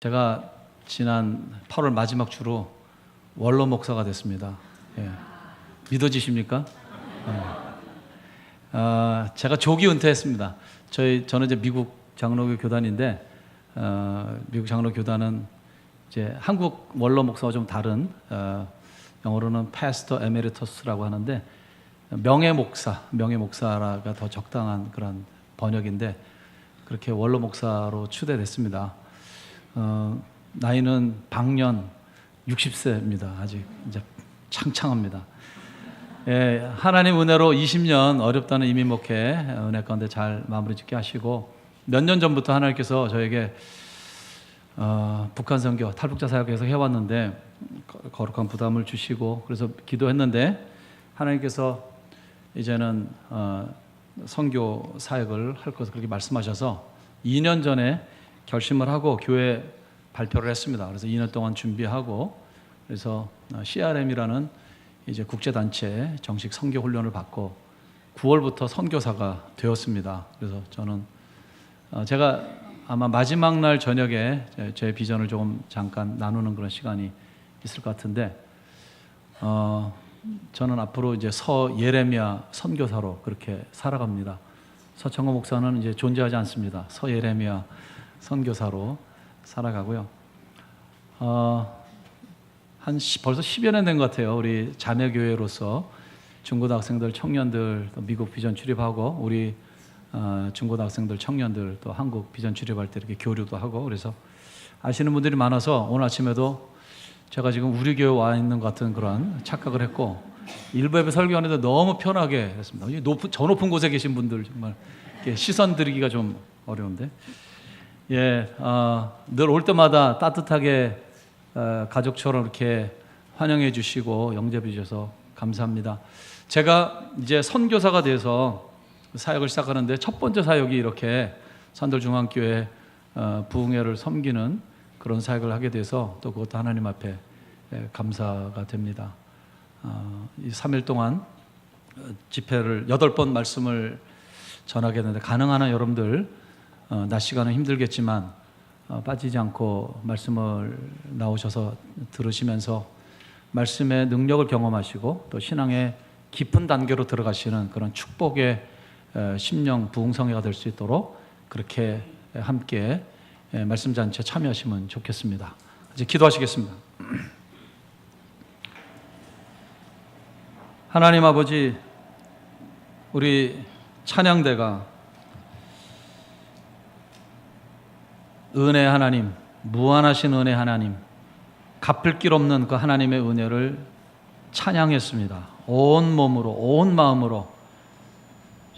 제가 지난 8월 마지막 주로 원로 목사가 됐습니다. 예. 믿어지십니까? 제가 조기 은퇴했습니다. 저는 이제 미국 장로교 교단인데, 미국 장로 교단은 이제 한국 원로 목사와 좀 다른, 영어로는 패스터 에메리터스라고 하는데, 명예 목사가 더 적당한 그런 번역인데, 그렇게 원로 목사로 추대됐습니다. 나이는 방년 60세입니다. 아직 이제 창창합니다. 예, 하나님 은혜로 20년 어렵다는 이민 목회 은혜 가운데 잘 마무리 짓게 하시고, 몇 년 전부터 하나님께서 저에게 북한 선교, 탈북자 사역 계속 해왔는데 거룩한 부담을 주시고, 그래서 기도했는데 하나님께서 이제는 선교 사역을 할 것을 그렇게 말씀하셔서 2년 전에 결심을 하고 교회 발표를 했습니다. 그래서 2년 동안 준비하고, 그래서 CRM이라는 이제 국제단체 정식 선교 훈련을 받고 9월부터 선교사가 되었습니다. 그래서 저는 제가 아마 마지막 날 저녁에 제 비전을 조금 잠깐 나누는 그런 시간이 있을 것 같은데, 저는 앞으로 이제 서예레미야 선교사로 그렇게 살아갑니다. 서청호 목사는 이제 존재하지 않습니다. 서예레미야 선교사로 살아가고요. 벌써 10여 년 된 것 같아요. 우리 자매교회로서 중고등학생들, 청년들 또 미국 비전 출입하고, 우리 중고등학생들, 청년들 또 한국 비전 출입할 때 이렇게 교류도 하고, 그래서 아시는 분들이 많아서 오늘 아침에도 제가 지금 우리 교회 와 있는 것 같은 그런 착각을 했고, 일부 예배 설교하는데 너무 편하게 했습니다. 저 높은 곳에 계신 분들 정말 시선 드리기가 좀 어려운데, 예, 늘 올 때마다 따뜻하게 가족처럼 이렇게 환영해 주시고 영접해 주셔서 감사합니다. 제가 이제 선교사가 돼서 사역을 시작하는데 첫 번째 사역이 이렇게 산돌중앙교회 부흥회를 섬기는 그런 사역을 하게 돼서 또 그것도 하나님 앞에 감사가 됩니다. 이 3일 동안 집회를 8번 말씀을 전하게 했는데, 가능한 한 여러분들 낮 시간은 힘들겠지만 빠지지 않고 말씀을 나오셔서 들으시면서 말씀의 능력을 경험하시고 또 신앙의 깊은 단계로 들어가시는 그런 축복의 심령 부흥성회가 될 수 있도록 그렇게 함께 말씀 잔치에 참여하시면 좋겠습니다. 이제 기도하시겠습니다. 하나님 아버지, 우리 찬양대가 은혜 하나님, 무한하신 은혜 하나님, 갚을 길 없는 그 하나님의 은혜를 찬양했습니다. 온 몸으로, 온 마음으로.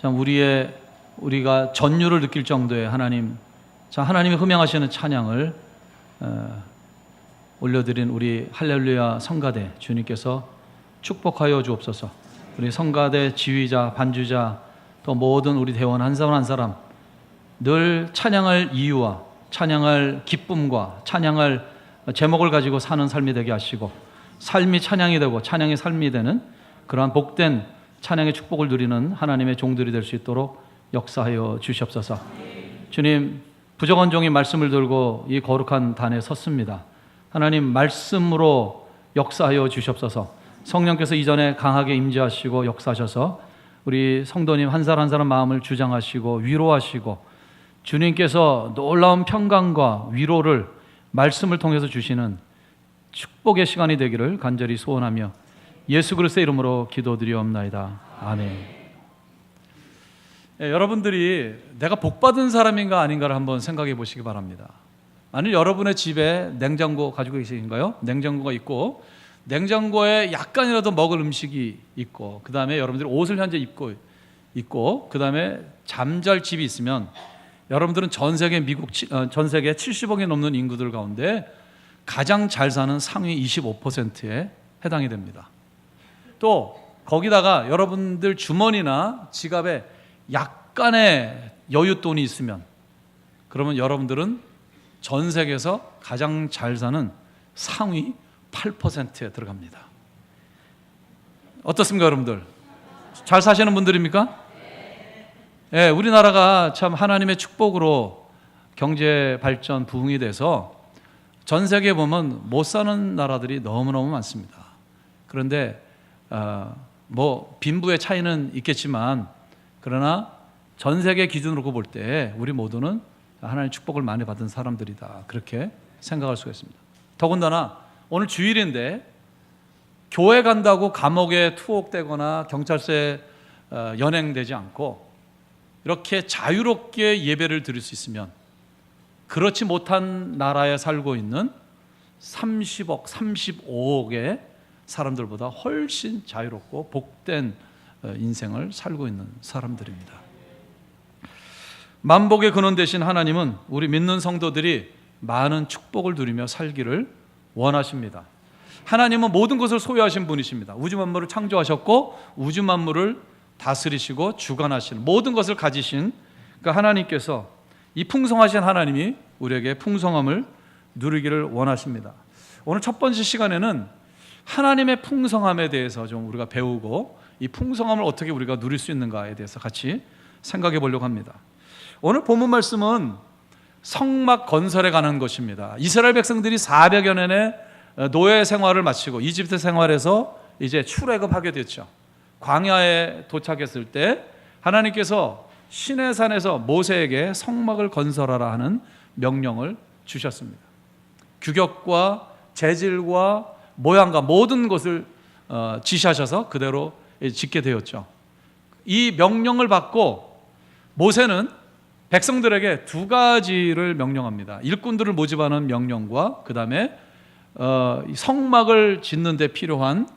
참 우리가 전율을 느낄 정도의 하나님이 흠양하시는 찬양을 올려드린 우리 할렐루야 성가대 주님께서 축복하여 주옵소서. 우리 성가대 지휘자, 반주자, 또 모든 우리 대원 한 사람 한 사람 늘 찬양할 이유와 찬양할 기쁨과 찬양할 제목을 가지고 사는 삶이 되게 하시고, 삶이 찬양이 되고 찬양이 삶이 되는 그러한 복된 찬양의 축복을 누리는 하나님의 종들이 될 수 있도록 역사하여 주시옵소서. 주님, 부정한 종이 말씀을 들고 이 거룩한 단에 섰습니다. 하나님, 말씀으로 역사하여 주시옵소서. 성령께서 이전에 강하게 임재하시고 역사하셔서 우리 성도님 한 사람 한 사람 마음을 주장하시고 위로하시고, 주님께서 놀라운 평강과 위로를 말씀을 통해서 주시는 축복의 시간이 되기를 간절히 소원하며 예수 그리스도의 이름으로 기도드리옵나이다. 아멘. 여러분들이 내가 복받은 사람인가 아닌가를 한번 생각해 보시기 바랍니다. 만일 여러분의 집에 냉장고 가지고 계신가요? 냉장고가 있고, 냉장고에 약간이라도 먹을 음식이 있고, 그 다음에 여러분들이 옷을 현재 입고 있고, 그 다음에 잠잘 집이 있으면, 여러분들은 전 세계 70억이 넘는 인구들 가운데 가장 잘 사는 상위 25%에 해당이 됩니다. 또 거기다가 여러분들 주머니나 지갑에 약간의 여윳돈이 있으면, 그러면 여러분들은 전 세계에서 가장 잘 사는 상위 8%에 들어갑니다. 어떻습니까, 여러분들? 잘 사시는 분들입니까? 예, 우리나라가 참 하나님의 축복으로 경제 발전 부흥이 돼서 전 세계에 보면 못 사는 나라들이 너무너무 많습니다. 그런데 뭐 빈부의 차이는 있겠지만 그러나 전 세계 기준으로 볼 때 우리 모두는 하나님의 축복을 많이 받은 사람들이다, 그렇게 생각할 수가 있습니다. 더군다나 오늘 주일인데 교회 간다고 감옥에 투옥되거나 경찰서에 연행되지 않고 이렇게 자유롭게 예배를 드릴 수 있으면 그렇지 못한 나라에 살고 있는 30억, 35억의 사람들보다 훨씬 자유롭고 복된 인생을 살고 있는 사람들입니다. 만복의 근원 되신 하나님은 우리 믿는 성도들이 많은 축복을 누리며 살기를 원하십니다. 하나님은 모든 것을 소유하신 분이십니다. 우주 만물을 창조하셨고 우주 만물을 다스리시고 주관하시는 모든 것을 가지신 그 하나님께서, 이 풍성하신 하나님이 우리에게 풍성함을 누리기를 원하십니다. 오늘 첫 번째 시간에는 하나님의 풍성함에 대해서 좀 우리가 배우고 이 풍성함을 어떻게 우리가 누릴 수 있는가에 대해서 같이 생각해 보려고 합니다. 오늘 본문 말씀은 성막 건설에 관한 것입니다. 이스라엘 백성들이 400여 년의 노예 생활을 마치고 이집트 생활에서 이제 출애굽하게 됐죠. 광야에 도착했을 때 하나님께서 시내산에서 모세에게 성막을 건설하라 하는 명령을 주셨습니다. 규격과 재질과 모양과 모든 것을 지시하셔서 그대로 짓게 되었죠. 이 명령을 받고 모세는 백성들에게 두 가지를 명령합니다. 일꾼들을 모집하는 명령과 그 다음에 성막을 짓는 데 필요한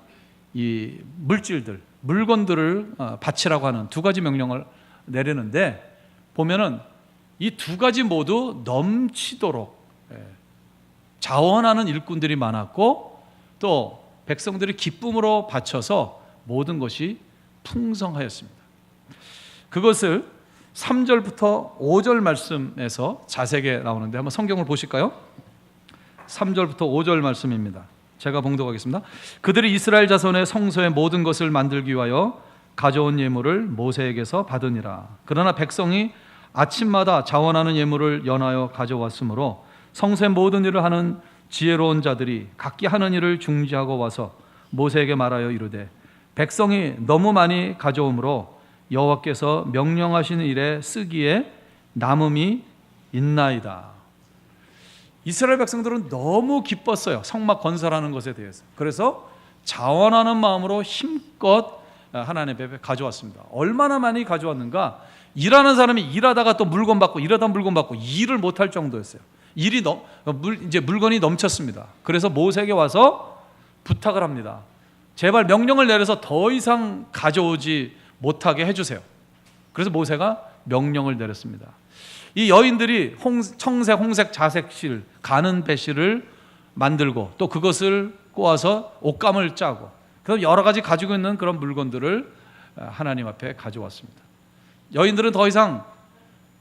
이 물질들, 물건들을 바치라고 하는 두 가지 명령을 내리는데, 보면은 이 두 가지 모두 넘치도록 자원하는 일꾼들이 많았고 또 백성들이 기쁨으로 바쳐서 모든 것이 풍성하였습니다. 그것을 3절부터 5절 말씀에서 자세하게 나오는데 한번 성경을 보실까요? 3절부터 5절 말씀입니다. 제가 봉독하겠습니다. 그들이 이스라엘 자손의 성소의 모든 것을 만들기 위하여 가져온 예물을 모세에게서 받으니라. 그러나 백성이 아침마다 자원하는 예물을 연하여 가져왔으므로 성소의 모든 일을 하는 지혜로운 자들이 각기 하는 일을 중지하고 와서 모세에게 말하여 이르되, 백성이 너무 많이 가져오므로 여호와께서 명령하시는 일에 쓰기에 남음이 있나이다. 이스라엘 백성들은 너무 기뻤어요, 성막 건설하는 것에 대해서. 그래서 자원하는 마음으로 힘껏 하나님 앞에 가져왔습니다. 얼마나 많이 가져왔는가? 일하는 사람이 일하다가 또 물건 받고 일하다 물건 받고 일을 못할 정도였어요. 이제 물건이 넘쳤습니다. 그래서 모세에게 와서 부탁을 합니다. 제발 명령을 내려서 더 이상 가져오지 못하게 해주세요. 그래서 모세가 명령을 내렸습니다. 이 여인들이 청색, 홍색, 자색실, 가는 배실을 만들고 또 그것을 꼬아서 옷감을 짜고 그럼 여러 가지 가지고 있는 그런 물건들을 하나님 앞에 가져왔습니다. 여인들은 더 이상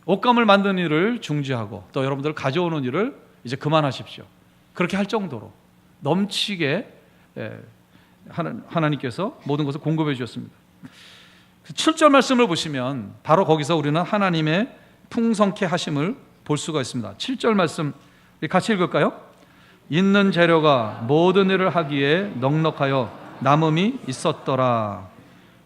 옷감을 만드는 일을 중지하고 또 여러분들 가져오는 일을 이제 그만하십시오. 그렇게 할 정도로 넘치게 하나님께서 모든 것을 공급해 주셨습니다. 7절 말씀을 보시면 바로 거기서 우리는 하나님의 풍성케 하심을 볼 수가 있습니다. 7절 말씀 같이 읽을까요? 있는 재료가 모든 일을 하기에 넉넉하여 남음이 있었더라.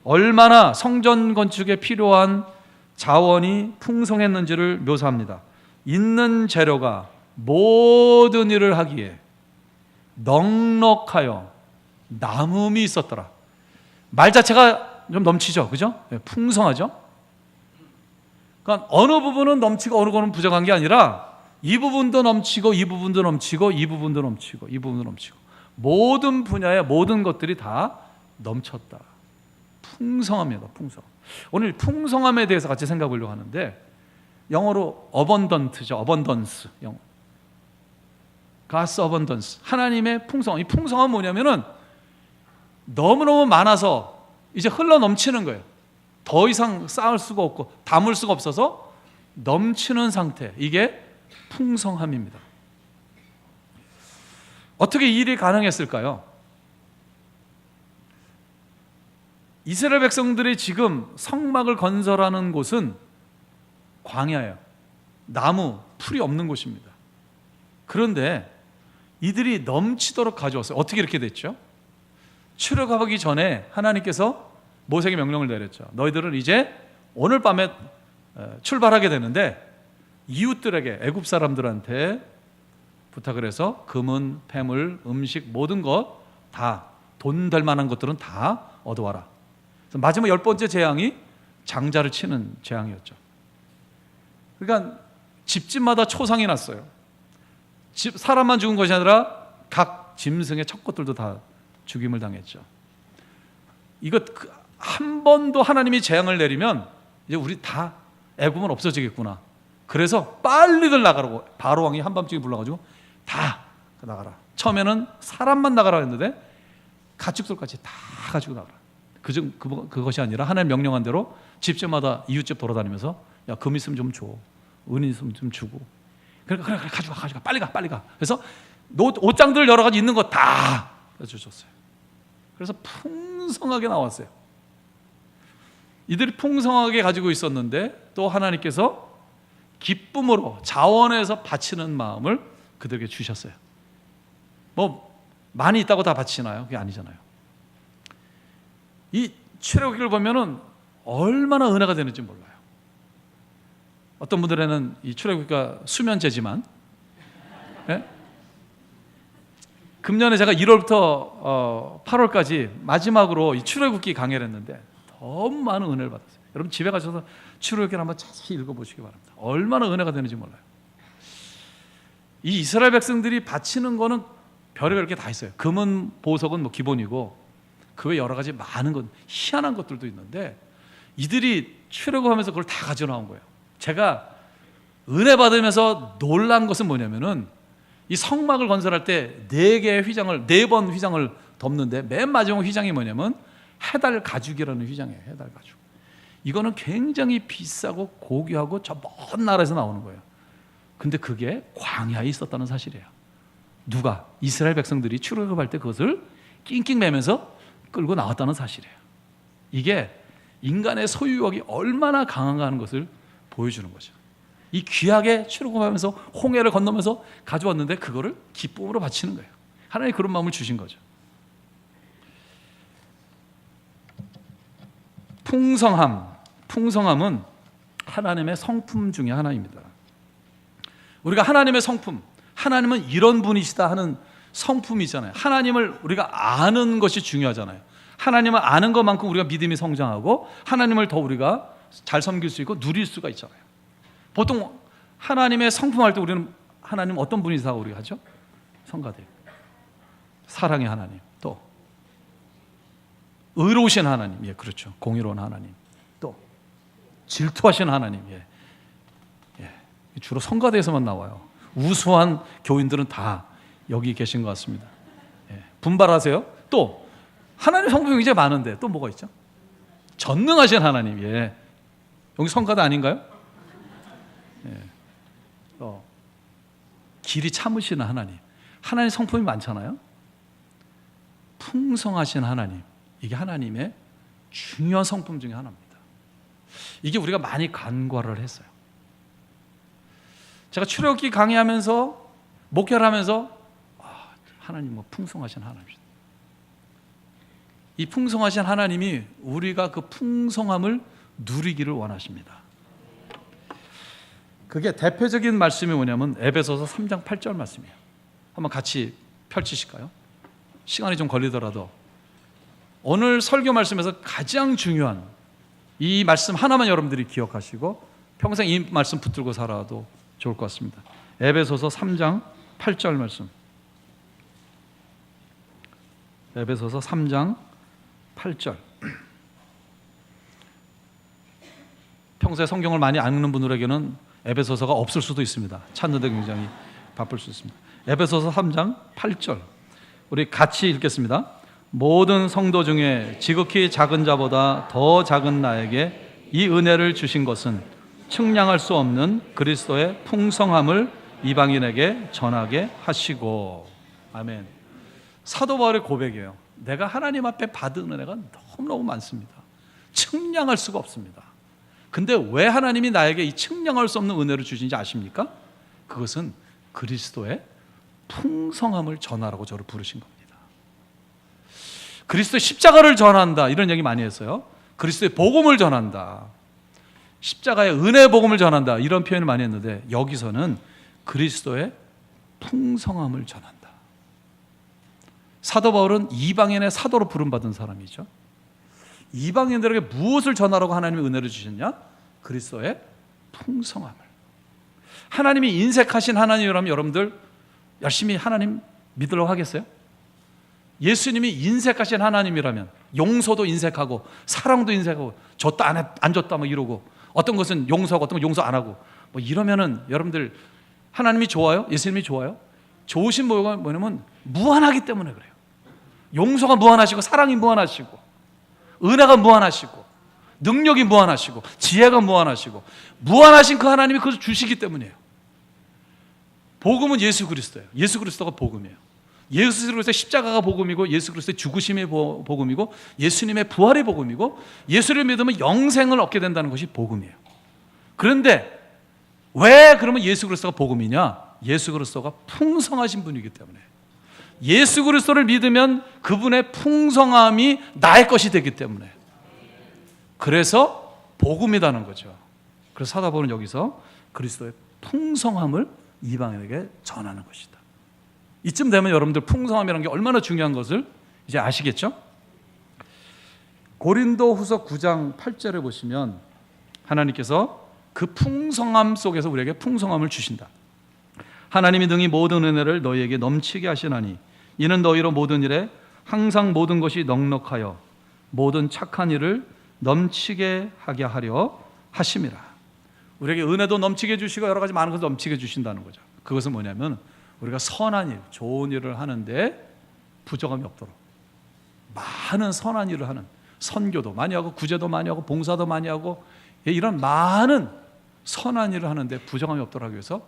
얼마나 성전 건축에 필요한 자원이 풍성했는지를 묘사합니다. 있는 재료가 모든 일을 하기에 넉넉하여 남음이 있었더라. 말 자체가 좀 넘치죠, 그죠? 풍성하죠. 그러니까 어느 부분은 넘치고 어느 부분은 부족한 게 아니라 이 부분도 넘치고 이 부분도 넘치고 이 부분도 넘치고 이 부분도 넘치고 모든 분야의 모든 것들이 다 넘쳤다. 풍성합니다. 풍성. 오늘 풍성함에 대해서 같이 생각해 보려고 하는데 영어로 abundant죠. abundance. 영어. God's abundance. 하나님의 풍성. 이 풍성함은 뭐냐면은 너무너무 많아서 이제 흘러 넘치는 거예요. 더 이상 쌓을 수가 없고 담을 수가 없어서 넘치는 상태. 이게 풍성함입니다. 어떻게 이 일이 가능했을까요? 이스라엘 백성들이 지금 성막을 건설하는 곳은 광야예요. 나무, 풀이 없는 곳입니다. 그런데 이들이 넘치도록 가져왔어요. 어떻게 이렇게 됐죠? 출애굽하기 전에 하나님께서 모세에게 명령을 내렸죠. 너희들은 이제 오늘 밤에 출발하게 되는데 이웃들에게, 애굽 사람들한테 부탁을 해서 금은, 폐물, 음식 모든 것 다, 돈 될 만한 것들은 다 얻어와라. 그래서 마지막 10번째 재앙이 장자를 치는 재앙이었죠. 그러니까 집집마다 초상이 났어요. 사람만 죽은 것이 아니라 각 짐승의 첫 것들도 다 죽임을 당했죠. 이거 한 번도 하나님이 재앙을 내리면 이제 우리 다 애굽은 없어지겠구나. 그래서 빨리들 나가라고 바로 왕이 한밤중에 불러가지고 다 나가라. 처음에는 사람만 나가라 했는데 가축들까지 다 가지고 나가라. 그것이 아니라 하나님 명령한 대로 집집마다 이웃집 돌아다니면서 야, 금 있으면 좀 줘, 은 있으면 좀 주고, 그래 가져가 빨리 가. 그래서 옷장들 여러 가지 있는 거 다 주셨어요. 그래서 풍성하게 나왔어요. 이들이 풍성하게 가지고 있었는데 또 하나님께서 기쁨으로 자원해서 바치는 마음을 그들에게 주셨어요. 뭐 많이 있다고 다 바치나요? 그게 아니잖아요. 이 출애굽기를 보면은 얼마나 은혜가 되는지 몰라요. 어떤 분들에는 이 출애굽기가 수면제지만, 예? 금년에 제가 1월부터 8월까지 마지막으로 이 출애굽기 강의를 했는데 너무 많은 은혜를 받았어요. 여러분 집에 가셔서 출애굽기를 한번 자세히 읽어보시기 바랍니다. 얼마나 은혜가 되는지 몰라요. 이 이스라엘 백성들이 바치는 거는 별의별 게 다 있어요. 금은, 보석은 뭐 기본이고 그 외 여러 가지 많은 것, 희한한 것들도 있는데 이들이 출애굽하면서 그걸 다 가져 나온 거예요. 제가 은혜 받으면서 놀란 것은 뭐냐면은 이 성막을 건설할 때 4개의 휘장을, 4번 휘장을 덮는데 맨 마지막 휘장이 뭐냐면 해달 가죽이라는 휘장이에요. 해달 가죽. 이거는 굉장히 비싸고 고귀하고 저 먼 나라에서 나오는 거예요. 근데 그게 광야에 있었다는 사실이에요. 누가? 이스라엘 백성들이 출애굽할 때 그것을 낑낑 매면서 끌고 나왔다는 사실이에요. 이게 인간의 소유욕이 얼마나 강한가 하는 것을 보여주는 거죠. 이 귀하게 출애굽하면서 홍해를 건너면서 가져왔는데 그거를 기쁨으로 바치는 거예요. 하나님이 그런 마음을 주신 거죠. 풍성함은 하나님의 성품 중에 하나입니다. 우리가 하나님의 성품, 하나님은 이런 분이시다 하는 성품이 있잖아요. 하나님을 우리가 아는 것이 중요하잖아요. 하나님을 아는 것만큼 우리가 믿음이 성장하고 하나님을 더 우리가 잘 섬길 수 있고 누릴 수가 있잖아요. 보통 하나님의 성품할 때 우리는 하나님 어떤 분이시다고 우리가 하죠? 성가대, 사랑의 하나님, 또 의로우신 하나님, 예, 그렇죠. 공의로운 하나님, 또 질투하신 하나님, 예. 주로 성가대에서만 나와요. 우수한 교인들은 다 여기 계신 것 같습니다. 예. 분발하세요. 또 하나님 성품이 굉장히 많은데 또 뭐가 있죠? 전능하신 하나님, 예. 여기 성가대 아닌가요? 예. 길이 참으시는 하나님. 하나님 성품이 많잖아요. 풍성하신 하나님, 이게 하나님의 중요한 성품 중에 하나입니다. 이게 우리가 많이 간과를 했어요. 제가 출애굽기 강의하면서 목회를 하면서 하나님 뭐 풍성하신 하나님이시다. 이 풍성하신 하나님이 우리가 그 풍성함을 누리기를 원하십니다. 그게 대표적인 말씀이 뭐냐면 에베소서 3장 8절 말씀이에요. 한번 같이 펼치실까요? 시간이 좀 걸리더라도 오늘 설교 말씀에서 가장 중요한 이 말씀 하나만 여러분들이 기억하시고 평생 이 말씀 붙들고 살아도 좋을 것 같습니다. 에베소서 3장 8절 말씀. 에베소서 3장 8절. 평소에 성경을 많이 안 읽는 분들에게는 에베소서가 없을 수도 있습니다. 찾는데 굉장히 바쁠 수 있습니다. 에베소서 3장 8절. 우리 같이 읽겠습니다. 모든 성도 중에 지극히 작은 자보다 더 작은 나에게 이 은혜를 주신 것은 측량할 수 없는 그리스도의 풍성함을 이방인에게 전하게 하시고. 아멘. 사도 바울의 고백이에요. 내가 하나님 앞에 받은 은혜가 너무너무 많습니다. 측량할 수가 없습니다. 근데 왜 하나님이 나에게 이 측량할 수 없는 은혜를 주신지 아십니까? 그것은 그리스도의 풍성함을 전하라고 저를 부르신 겁니다. 그리스도의 십자가를 전한다 이런 얘기 많이 했어요. 그리스도의 복음을 전한다, 십자가의 은혜의 복음을 전한다 이런 표현을 많이 했는데 여기서는 그리스도의 풍성함을 전한다. 사도 바울은 이방인의 사도로 부름받은 사람이죠. 이방인들에게 무엇을 전하라고 하나님이 은혜를 주셨냐? 그리스도의 풍성함을. 하나님이 인색하신 하나님이라면 여러분들 열심히 하나님 믿으려고 하겠어요? 예수님이 인색하신 하나님이라면 용서도 인색하고 사랑도 인색하고 줬다 안 줬다 뭐 이러고 어떤 것은 용서하고 어떤 건 용서 안 하고 뭐 이러면은 여러분들 하나님이 좋아요? 예수님이 좋아요? 좋으신 뭐가 뭐냐면 무한하기 때문에 그래요. 용서가 무한하시고 사랑이 무한하시고 은혜가 무한하시고 능력이 무한하시고 지혜가 무한하시고 무한하신 그 하나님이 그것을 주시기 때문이에요. 복음은 예수 그리스도예요. 예수 그리스도가 복음이에요. 예수 그리스도의 십자가가 복음이고 예수 그리스도의 죽으심이 복음이고 예수님의 부활이 복음이고 예수를 믿으면 영생을 얻게 된다는 것이 복음이에요. 그런데 왜 그러면 예수 그리스도가 복음이냐? 예수 그리스도가 풍성하신 분이기 때문에. 예수 그리스도를 믿으면 그분의 풍성함이 나의 것이 되기 때문에. 그래서 복음이라는 거죠. 그래서 사도 바울은 여기서 그리스도의 풍성함을 이방인에게 전하는 것이다. 이쯤 되면 여러분들 풍성함이라는 게 얼마나 중요한 것을 이제 아시겠죠? 고린도후서 9장 8절에 보시면 하나님께서 그 풍성함 속에서 우리에게 풍성함을 주신다. 하나님이 능히 모든 은혜를 너희에게 넘치게 하시나니 이는 너희로 모든 일에 항상 모든 것이 넉넉하여 모든 착한 일을 넘치게 하게 하려 하심이라. 우리에게 은혜도 넘치게 주시고 여러 가지 많은 것을 넘치게 주신다는 거죠. 그것은 뭐냐면 우리가 선한 일, 좋은 일을 하는데 부족함이 없도록 많은 선한 일을 하는, 선교도 많이 하고 구제도 많이 하고 봉사도 많이 하고 이런 많은 선한 일을 하는데 부족함이 없도록 하기 위해서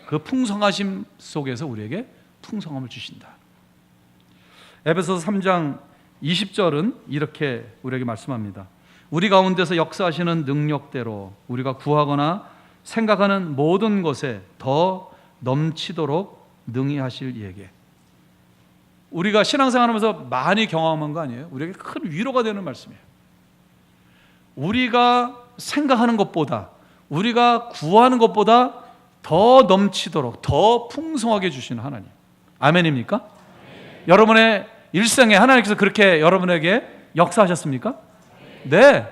그 풍성하심 속에서 우리에게 풍성함을 주신다. 에베소서 3장 20절은 이렇게 우리에게 말씀합니다. 우리 가운데서 역사하시는 능력대로 우리가 구하거나 생각하는 모든 것에 더 넘치도록 능히 하실 이에게. 우리가 신앙생활하면서 많이 경험한 거 아니에요? 우리에게 큰 위로가 되는 말씀이에요. 우리가 생각하는 것보다 우리가 구하는 것보다 더 넘치도록 더 풍성하게 주시는 하나님. 아멘입니까? 아멘. 여러분의 일생에 하나님께서 그렇게 여러분에게 역사하셨습니까? 네.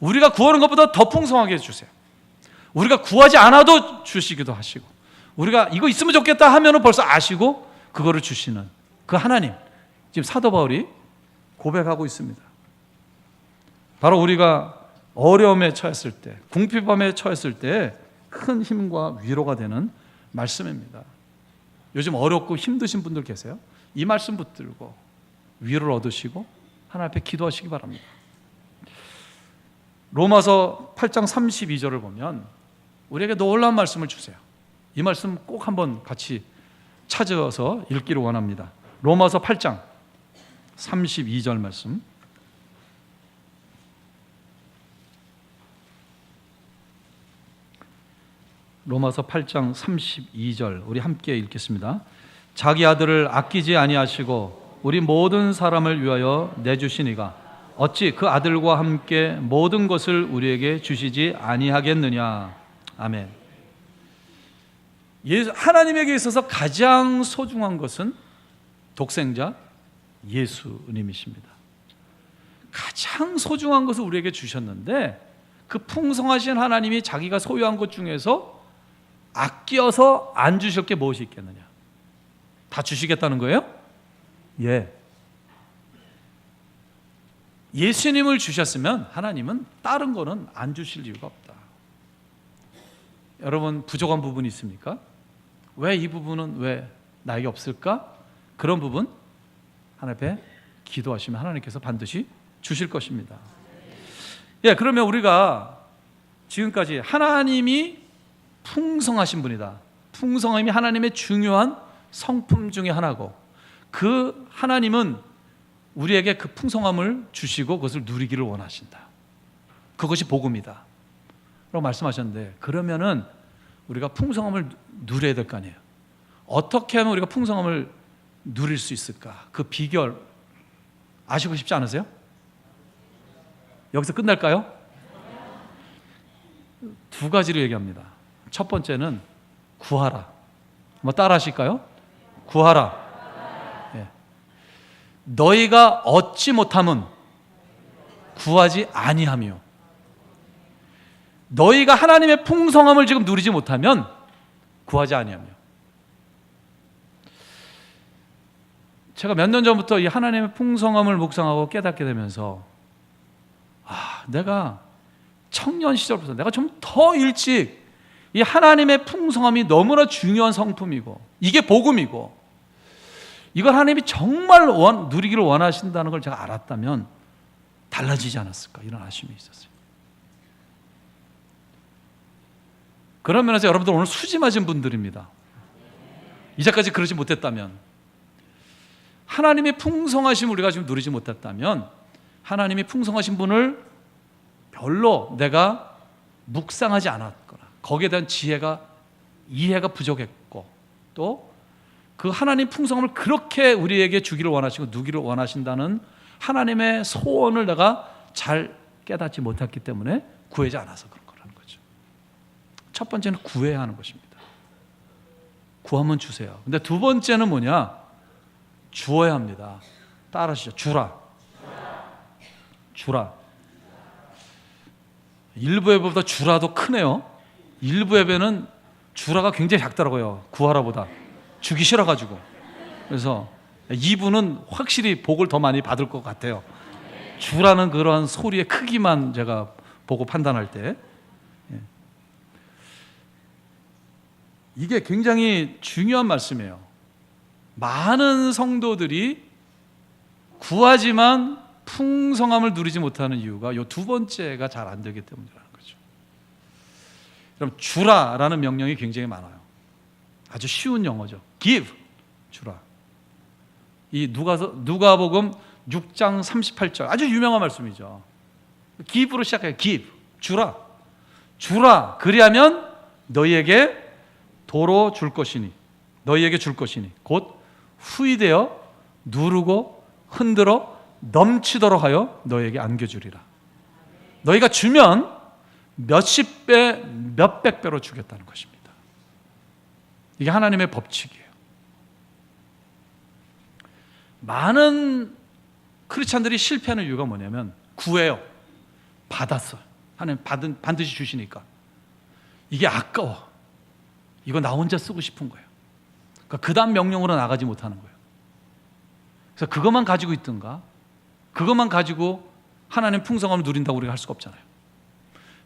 우리가 구하는 것보다 더 풍성하게 해주세요. 우리가 구하지 않아도 주시기도 하시고 우리가 이거 있으면 좋겠다 하면은 벌써 아시고 그거를 주시는 그 하나님. 지금 사도 바울이 고백하고 있습니다. 바로 우리가 어려움에 처했을 때, 궁핍함에 처했을 때 큰 힘과 위로가 되는 말씀입니다. 요즘 어렵고 힘드신 분들 계세요? 이 말씀 붙들고 위로를 얻으시고 하나님 앞에 기도하시기 바랍니다. 로마서 8장 32절을 보면 우리에게 놀라운 말씀을 주세요. 이 말씀 꼭 한번 같이 찾아서 읽기를 원합니다. 로마서 8장 32절 말씀. 로마서 8장 32절 우리 함께 읽겠습니다. 자기 아들을 아끼지 아니하시고 우리 모든 사람을 위하여 내주시니가 어찌 그 아들과 함께 모든 것을 우리에게 주시지 아니하겠느냐. 아멘. 하나님에게 있어서 가장 소중한 것은 독생자 예수님이십니다. 가장 소중한 것을 우리에게 주셨는데 그 풍성하신 하나님이 자기가 소유한 것 중에서 아껴서 안 주실 게 무엇이 있겠느냐? 다 주시겠다는 거예요? 예. 예수님을 주셨으면 하나님은 다른 거는 안 주실 이유가 없다. 여러분 부족한 부분이 있습니까? 왜 이 부분은 왜 나에게 없을까? 그런 부분 하나님 앞에 기도하시면 하나님께서 반드시 주실 것입니다. 예, 그러면 우리가 지금까지 하나님이 풍성하신 분이다. 풍성함이 하나님의 중요한 성품 중에 하나고 그 하나님은 우리에게 그 풍성함을 주시고 그것을 누리기를 원하신다. 그것이 복음이다 라고 말씀하셨는데 그러면은 우리가 풍성함을 누려야 될 거 아니에요. 어떻게 하면 우리가 풍성함을 누릴 수 있을까? 그 비결 아시고 싶지 않으세요? 여기서 끝날까요? 두 가지로 얘기합니다. 첫 번째는 구하라. 뭐 따라 하실까요? 구하라. 예. 너희가 얻지 못함은 구하지 아니하며, 너희가 하나님의 풍성함을 지금 누리지 못하면 구하지 아니하며. 제가 몇 년 전부터 이 하나님의 풍성함을 묵상하고 깨닫게 되면서 내가 청년 시절부터 내가 좀 더 일찍 이 하나님의 풍성함이 너무나 중요한 성품이고 이게 복음이고 이걸 하나님이 정말 누리기를 원하신다는 걸 제가 알았다면 달라지지 않았을까, 이런 아쉬움이 있었어요. 그런 면에서 여러분들 오늘 수지 맞은 분들입니다. 이제까지 그러지 못했다면, 하나님의 풍성하심을 우리가 지금 누리지 못했다면 하나님이 풍성하신 분을 별로 내가 묵상하지 않았거나 거기에 대한 이해가 부족했고, 또 그 하나님 풍성함을 그렇게 우리에게 주기를 원하시고 누기를 원하신다는 하나님의 소원을 내가 잘 깨닫지 못했기 때문에 구하지 않아서 그런 거라는 거죠. 첫 번째는 구해야 하는 것입니다. 구하면 주세요. 근데 두 번째는 뭐냐? 주어야 합니다. 따라하시죠. 주라. 일부 예배보다 주라도 크네요. 일부 예배는 주라가 굉장히 작더라고요. 구하라보다. 주기 싫어가지고. 그래서 2부는 확실히 복을 더 많이 받을 것 같아요. 주라는 그런 소리의 크기만 제가 보고 판단할 때. 이게 굉장히 중요한 말씀이에요. 많은 성도들이 구하지만 풍성함을 누리지 못하는 이유가 이 두 번째가 잘 안 되기 때문이라는 거죠. 그럼 주라라는 명령이 굉장히 많아요. 아주 쉬운 영어죠. give, 주라. 이 누가복음 6장 38절 아주 유명한 말씀이죠. give로 시작해요. give, 주라. 그리하면 너희에게 도로 줄 것이니, 너희에게 줄 것이니 곧 후이되어 누르고 흔들어 넘치도록 하여 너희에게 안겨주리라. 너희가 주면 몇십 배, 몇백 배로 주겠다는 것입니다. 이게 하나님의 법칙이에요. 많은 크리스찬들이 실패하는 이유가 뭐냐면 구해요. 받았어요. 하나님 반드시 주시니까 이게 아까워. 이거 나 혼자 쓰고 싶은 거예요. 그러니까 그 다음 명령으로 나가지 못하는 거예요. 그래서 그것만 가지고 있든가, 그것만 가지고 하나님 풍성함을 누린다고 우리가 할 수가 없잖아요.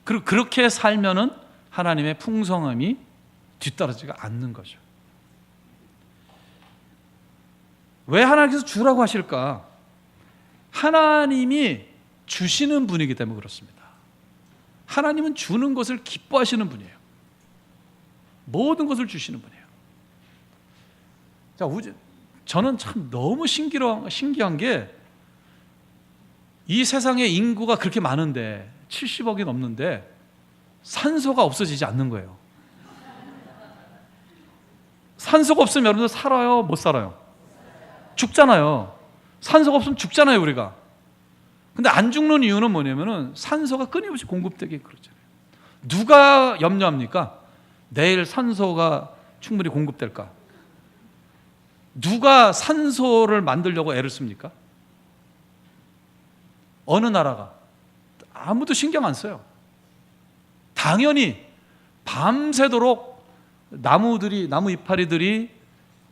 그리고 그렇게 살면은 하나님의 풍성함이 뒤따르지가 않는 거죠. 왜 하나님께서 주라고 하실까? 하나님이 주시는 분이기 때문에 그렇습니다. 하나님은 주는 것을 기뻐하시는 분이에요. 모든 것을 주시는 분이에요. 자, 저는 참 너무 신기한 게, 이 세상에 인구가 그렇게 많은데 70억이 넘는데 산소가 없어지지 않는 거예요. 산소가 없으면 여러분들 살아요? 못 살아요? 죽잖아요. 산소가 없으면 죽잖아요, 우리가. 근데 안 죽는 이유는 뭐냐면은 산소가 끊임없이 공급되게 그렇잖아요. 누가 염려합니까? 내일 산소가 충분히 공급될까? 누가 산소를 만들려고 애를 씁니까? 어느 나라가? 아무도 신경 안 써요. 당연히 밤새도록 나무 이파리들이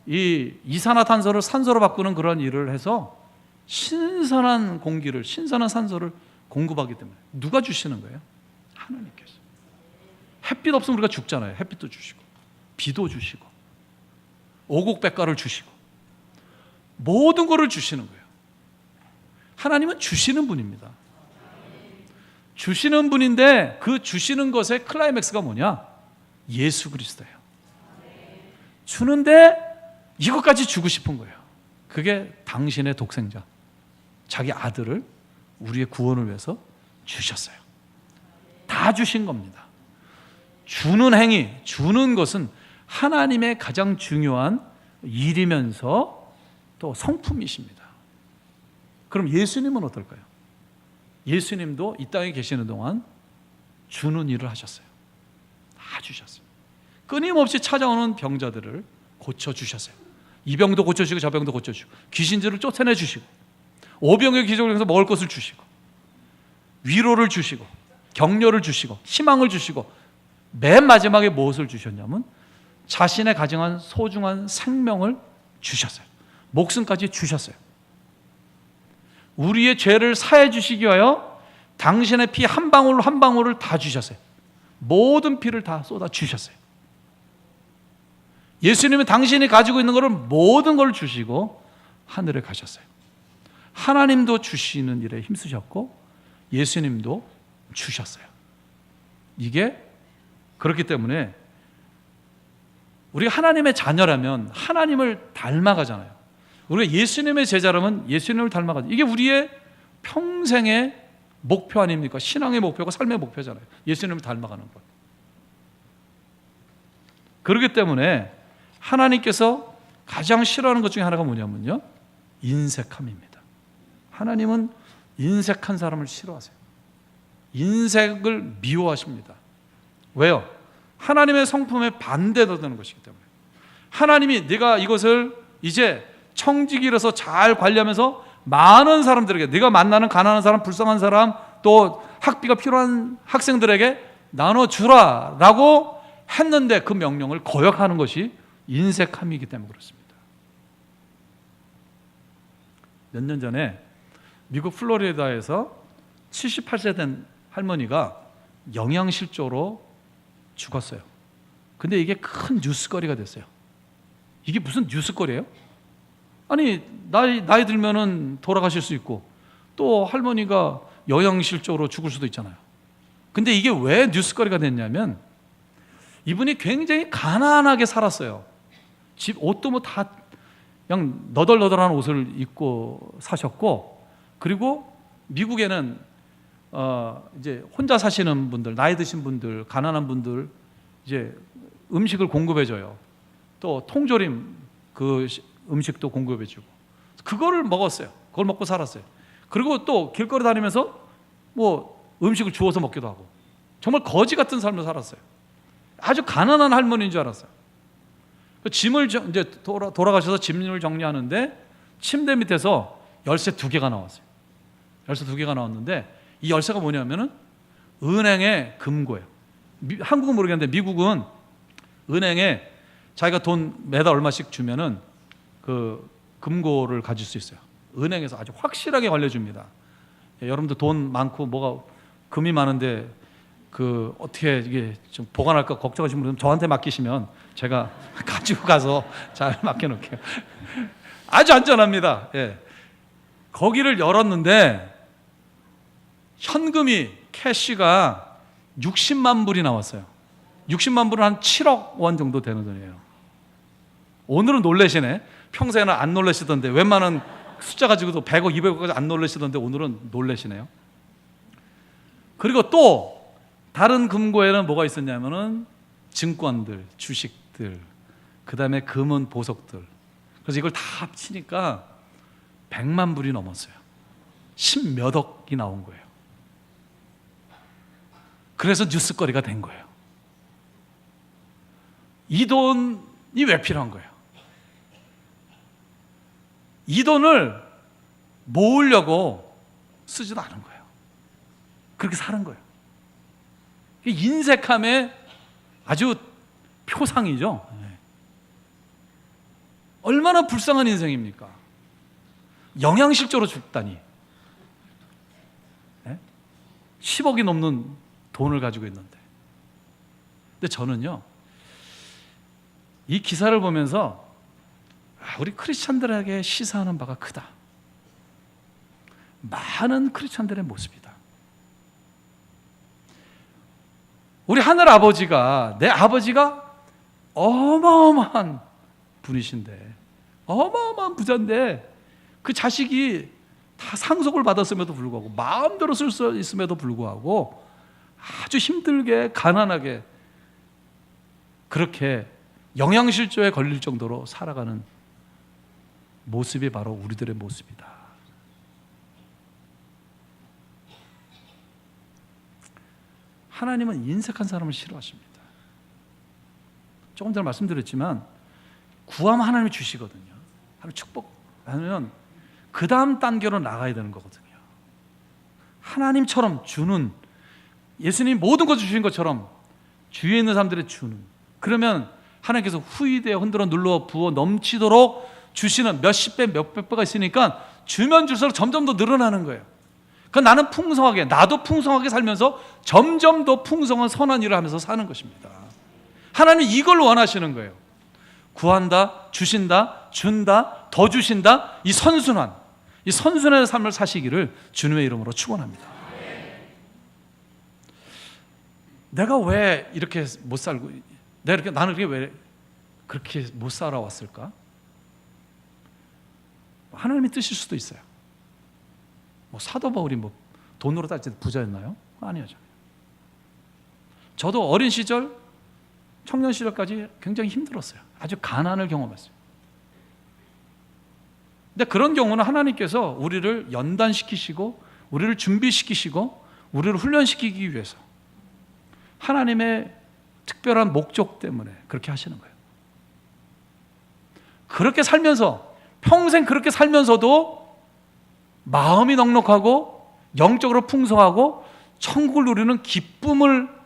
이 이산화탄소를 산소로 바꾸는 그런 일을 해서 신선한 공기를, 신선한 산소를 공급하기 때문에. 누가 주시는 거예요? 하나님께서. 햇빛 없으면 우리가 죽잖아요. 햇빛도 주시고 비도 주시고 오곡백과를 주시고 모든 것을 주시는 거예요. 하나님은 주시는 분입니다. 주시는 분인데 그 주시는 것의 클라이맥스가 뭐냐? 예수 그리스도예요. 주는데 이것까지 주고 싶은 거예요. 그게 당신의 독생자, 자기 아들을 우리의 구원을 위해서 주셨어요. 다 주신 겁니다. 주는 행위, 주는 것은 하나님의 가장 중요한 일이면서 또 성품이십니다. 그럼 예수님은 어떨까요? 예수님도 이 땅에 계시는 동안 주는 일을 하셨어요. 다 주셨어요. 끊임없이 찾아오는 병자들을 고쳐주셨어요. 이 병도 고쳐주시고 저 병도 고쳐주시고, 귀신들을 쫓아내주시고, 오병의 기적을 통해서 먹을 것을 주시고, 위로를 주시고, 격려를 주시고, 희망을 주시고, 맨 마지막에 무엇을 주셨냐면 자신의 가정한 소중한 생명을 주셨어요. 목숨까지 주셨어요. 우리의 죄를 사해 주시기 위하여 당신의 피 한 방울 한 방울을 다 주셨어요. 모든 피를 다 쏟아 주셨어요. 예수님은 당신이 가지고 있는 것을 모든 걸 주시고 하늘에 가셨어요. 하나님도 주시는 일에 힘쓰셨고 예수님도 주셨어요. 이게 그렇기 때문에 우리가 하나님의 자녀라면 하나님을 닮아가잖아요. 우리가 예수님의 제자라면 예수님을 닮아가죠. 이게 우리의 평생의 목표 아닙니까? 신앙의 목표가 삶의 목표잖아요. 예수님을 닮아가는 것. 그렇기 때문에 하나님께서 가장 싫어하는 것 중에 하나가 뭐냐면요, 인색함입니다. 하나님은 인색한 사람을 싫어하세요. 인색을 미워하십니다. 왜요? 하나님의 성품에 반대되는 것이기 때문에. 하나님이 네가 이것을 이제 청지기로서 잘 관리하면서 많은 사람들에게, 네가 만나는 가난한 사람, 불쌍한 사람, 또 학비가 필요한 학생들에게 나눠주라 라고 했는데 그 명령을 거역하는 것이 인색함이기 때문에 그렇습니다. 몇 년 전에 미국 플로리다에서 78세 된 할머니가 영양실조로 죽었어요. 근데 이게 큰 뉴스거리가 됐어요. 이게 무슨 뉴스거리예요? 아니 나이 들면은 돌아가실 수 있고 또 할머니가 영양실조로 죽을 수도 있잖아요. 근데 이게 왜 뉴스거리가 됐냐면 이분이 굉장히 가난하게 살았어요. 집 옷도 뭐 다 그냥 너덜너덜한 옷을 입고 사셨고, 그리고 미국에는 이제 혼자 사시는 분들, 나이 드신 분들, 가난한 분들 이제 음식을 공급해줘요. 또 통조림 그 음식도 공급해주고, 그거를 먹었어요. 그걸 먹고 살았어요. 그리고 또 길거리 다니면서 뭐 음식을 주워서 먹기도 하고, 정말 거지 같은 삶을 살았어요. 아주 가난한 할머니인 줄 알았어요. 짐을 이제 돌아가셔서 짐을 정리하는데 침대 밑에서 열쇠 2개가 나왔어요. 열쇠 2개가 나왔는데 이 열쇠가 뭐냐면은 은행의 금고예요. 한국은 모르겠는데 미국은 은행에 자기가 돈 매달 얼마씩 주면은 그 금고를 가질 수 있어요. 은행에서 아주 확실하게 관리해줍니다. 여러분들 돈 많고 뭐가 금이 많은데 그 어떻게 이게 좀 보관할까 걱정하시는 분은 저한테 맡기시면 제가 가지고 가서 잘 맡겨놓을게요. 아주 안전합니다. 예. 거기를 열었는데 현금이 캐시가 60만 불이 나왔어요. 60만 불은 한 7억 원 정도 되는 돈이에요. 오늘은 놀라시네. 평소에는 안 놀라시던데, 웬만한 숫자 가지고도 100억, 200억까지 안 놀라시던데 오늘은 놀라시네요. 그리고 또 다른 금고에는 뭐가 있었냐면은 증권들, 주식들, 그 다음에 금은 보석들. 그래서 이걸 다 합치니까 100만 불이 넘었어요. 10몇 억이 나온 거예요. 그래서 뉴스거리가 된 거예요. 이 돈이 왜 필요한 거예요? 이 돈을 모으려고 쓰지도 않은 거예요. 그렇게 사는 거예요. 인색함의 아주 표상이죠. 얼마나 불쌍한 인생입니까? 영양실조로 죽다니. 10억이 넘는 돈을 가지고 있는데. 근데 저는요, 이 기사를 보면서 우리 크리스찬들에게 시사하는 바가 크다. 많은 크리스찬들의 모습이다. 우리 하늘 아버지가, 내 아버지가 어마어마한 분이신데, 어마어마한 부자인데 그 자식이 다 상속을 받았음에도 불구하고, 마음대로 쓸 수 있음에도 불구하고 아주 힘들게 가난하게 그렇게 영양실조에 걸릴 정도로 살아가는 모습이 바로 우리들의 모습이다. 하나님은 인색한 사람을 싫어하십니다. 조금 전에 말씀드렸지만 구하면 하나님이 주시거든요. 하나님 축복하면 그 다음 단계로 나가야 되는 거거든요. 하나님처럼 주는, 예수님이 모든 것을 주신 것처럼 주위에 있는 사람들의 주는, 그러면 하나님께서 후이되어 흔들어 눌러 부어 넘치도록 주시는 몇십 배 몇백 배가 있으니까 주면 줄수록 점점 더 늘어나는 거예요. 그러니까 나는 풍성하게, 나도 풍성하게 살면서 점점 더 풍성한 선한 일을 하면서 사는 것입니다. 하나님은 이걸 원하시는 거예요. 구한다, 주신다, 준다, 더 주신다, 이 선순환의 삶을 사시기를 주님의 이름으로 축원합니다. 내가 왜 이렇게 못 살고, 나는 왜 그렇게 못 살아왔을까? 하나님의 뜻일 수도 있어요. 사도 바울이 돈으로 따질 때 부자였나요? 아니었죠. 저도 어린 시절, 청년 시절까지 굉장히 힘들었어요. 아주 가난을 경험했어요. 근데 그런 경우는 하나님께서 우리를 연단시키시고 우리를 준비시키시고 우리를 훈련시키기 위해서 하나님의 특별한 목적 때문에 그렇게 하시는 거예요. 그렇게 살면서, 평생 그렇게 살면서도 마음이 넉넉하고 영적으로 풍성하고 천국을 누리는 기쁨을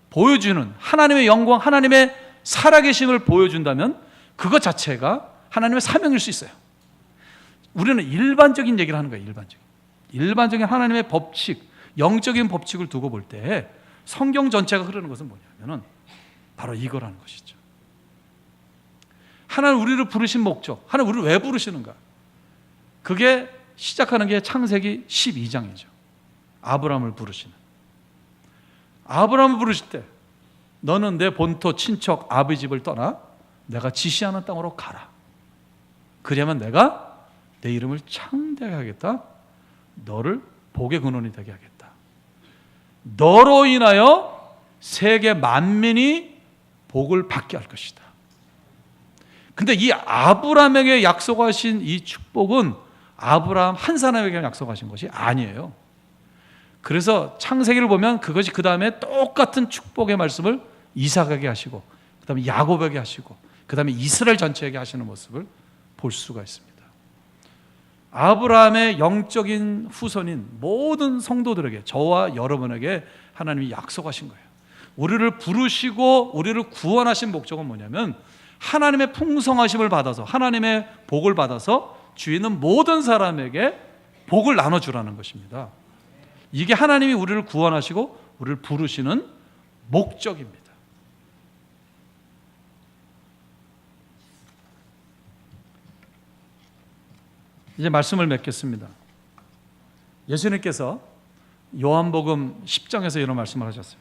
보여주는, 하나님의 영광, 하나님의 살아계심을 보여준다면 그것 자체가 하나님의 사명일 수 있어요. 우리는 일반적인 얘기를 하는 거예요. 일반적인 하나님의 법칙, 영적인 법칙을 두고 볼 때 성경 전체가 흐르는 것은 뭐냐면은 바로 이거라는 것이죠. 하나님 우리를 부르신 목적, 하나님 우리를 왜 부르시는가? 그게 시작하는 게 창세기 12장이죠. 아브라함을 부르시는. 아브라함을 부르실 때 너는 내 본토 친척 아버지 집을 떠나 내가 지시하는 땅으로 가라. 그러면 내가 내 이름을 창대하게 하겠다. 너를 복의 근원이 되게 하겠다. 너로 인하여 세계 만민이 복을 받게 할 것이다. 근데 이 아브라함에게 약속하신 이 축복은 아브라함 한 사람에게 약속하신 것이 아니에요. 그래서 창세기를 보면 그것이 그 다음에 똑같은 축복의 말씀을 이삭에게 하시고, 그 다음에 야곱에게 하시고, 그 다음에 이스라엘 전체에게 하시는 모습을 볼 수가 있습니다. 아브라함의 영적인 후손인 모든 성도들에게, 저와 여러분에게 하나님이 약속하신 거예요. 우리를 부르시고 우리를 구원하신 목적은 뭐냐면 하나님의 풍성하심을 받아서, 하나님의 복을 받아서 주위에 있는 모든 사람에게 복을 나눠주라는 것입니다. 이게 하나님이 우리를 구원하시고 우리를 부르시는 목적입니다. 이제 말씀을 맺겠습니다. 예수님께서 요한복음 10장에서 이런 말씀을 하셨어요.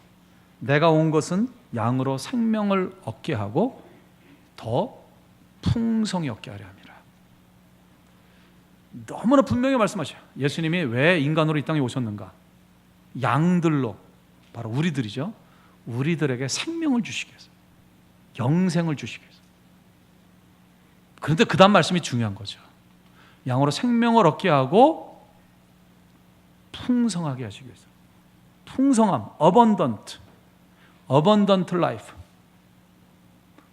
내가 온 것은 양으로 생명을 얻게 하고 더 풍성히 얻게 하려 함이라. 너무나 분명히 말씀하셔요. 예수님이 왜 인간으로 이 땅에 오셨는가? 양들로, 바로 우리들이죠. 우리들에게 생명을 주시기 위해서, 영생을 주시기 위해서. 그런데 그 다음 말씀이 중요한 거죠. 양으로 생명을 얻게 하고 풍성하게 하시기 위해서. 풍성함, abundant life,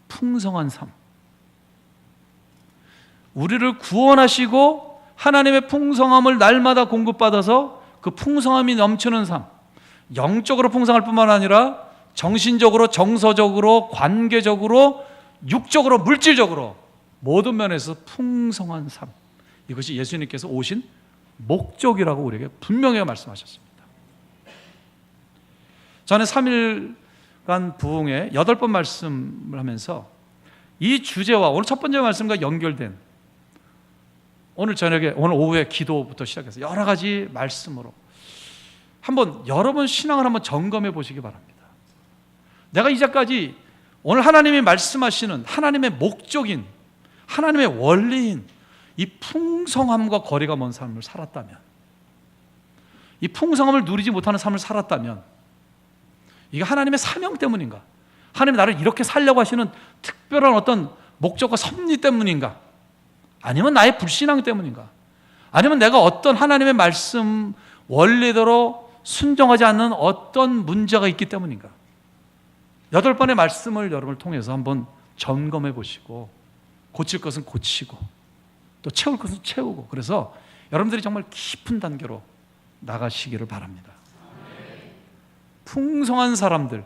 풍성한 삶. 우리를 구원하시고 하나님의 풍성함을 날마다 공급받아서 그 풍성함이 넘치는 삶, 영적으로 풍성할 뿐만 아니라 정신적으로, 정서적으로, 관계적으로, 육적으로, 물질적으로 모든 면에서 풍성한 삶, 이것이 예수님께서 오신 목적이라고 우리에게 분명히 말씀하셨습니다. 저는 3일간 부흥회 8번 말씀을 하면서 이 주제와 오늘 첫 번째 말씀과 연결된, 오늘 저녁에, 오늘 오후에 기도부터 시작해서 여러 가지 말씀으로 한번 여러분 신앙을 한번 점검해 보시기 바랍니다. 내가 이제까지 오늘 하나님이 말씀하시는 하나님의 목적인, 하나님의 원리인 이 풍성함과 거리가 먼 삶을 살았다면, 이 풍성함을 누리지 못하는 삶을 살았다면 이게 하나님의 사명 때문인가? 하나님 나를 이렇게 살려고 하시는 특별한 어떤 목적과 섭리 때문인가? 아니면 나의 불신앙 때문인가? 아니면 내가 어떤 하나님의 말씀 원리대로 순종하지 않는 어떤 문제가 있기 때문인가? 8번의 말씀을 여러분을 통해서 한번 점검해 보시고 고칠 것은 고치고 또 채울 것은 채우고, 그래서 여러분들이 정말 깊은 단계로 나가시기를 바랍니다. 풍성한 사람들,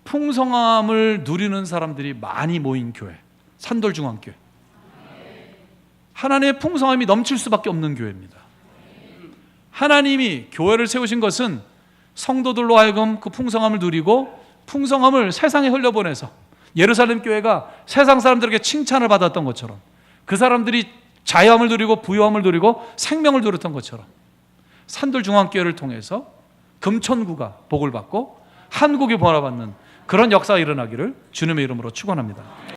풍성함을 누리는 사람들이 많이 모인 교회, 산돌중앙교회, 하나님의 풍성함이 넘칠 수밖에 없는 교회입니다. 하나님이 교회를 세우신 것은 성도들로 하여금 그 풍성함을 누리고 풍성함을 세상에 흘려보내서 예루살렘 교회가 세상 사람들에게 칭찬을 받았던 것처럼, 그 사람들이 자유함을 누리고 부유함을 누리고 생명을 누렸던 것처럼 산돌중앙교회를 통해서 금천구가 복을 받고 한국이 번화받는 그런 역사가 일어나기를 주님의 이름으로 축원합니다.